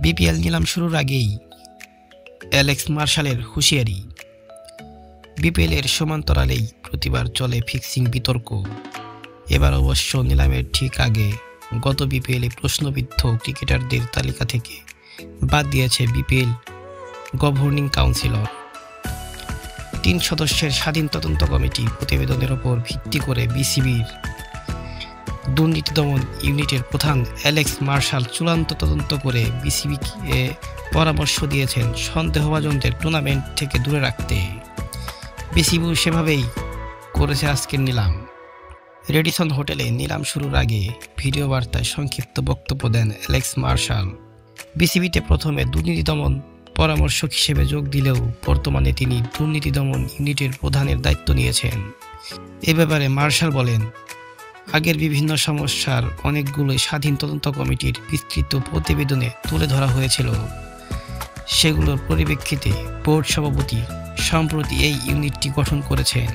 BPL নিলাম শুরুর আগেই অ্যালেক্স মার্শালের হুঁশিয়ারি। বিপিএলের সমান্তরালেই প্রতিবার চলে ফিক্সিং বিতর্ক। এবার অবশ্য নিলামের ঠিক আগে গত বিপিএলে প্রশ্নবিদ্ধ ক্রিকেটারদের তালিকা থেকে বাদ দিয়েছে বিপিএল গভর্নিং কাউন্সিলর। 3 সদস্যের স্বাধীন তদন্ত কমিটি প্রতিবেদনের ওপর ভিত্তি করে বিসিবির দুর্নীতি দমন ইউনিটের প্রধান অ্যালেক্স মার্শাল চূড়ান্ত তদন্ত করে বিসিবিকে পরামর্শ দিয়েছেন সন্দেহভাজনদের টুর্নামেন্ট থেকে দূরে রাখতে। বিসিবিও সেভাবেই করেছে আজকের নিলাম। রেডিসন হোটেলে নিলাম শুরুর আগে ভিডিও বার্তায় সংক্ষিপ্ত বক্তব্য দেন অ্যালেক্স মার্শাল। বিসিবিতে প্রথমে দুর্নীতি দমন পরামর্শক হিসেবে যোগ দিলেও বর্তমানে তিনি দুর্নীতি দমন ইউনিটের প্রধানের দায়িত্ব নিয়েছেন। এ ব্যাপারে মার্শাল বলেন, আগের বিভিন্ন সমস্যার অনেকগুলোই স্বাধীন তদন্ত কমিটির বিস্তৃত প্রতিবেদনে তুলে ধরা হয়েছিল। সেগুলোর পরিপ্রেক্ষিতে বোর্ড সভাপতি সম্প্রতি এই ইউনিটটি গঠন করেছেন।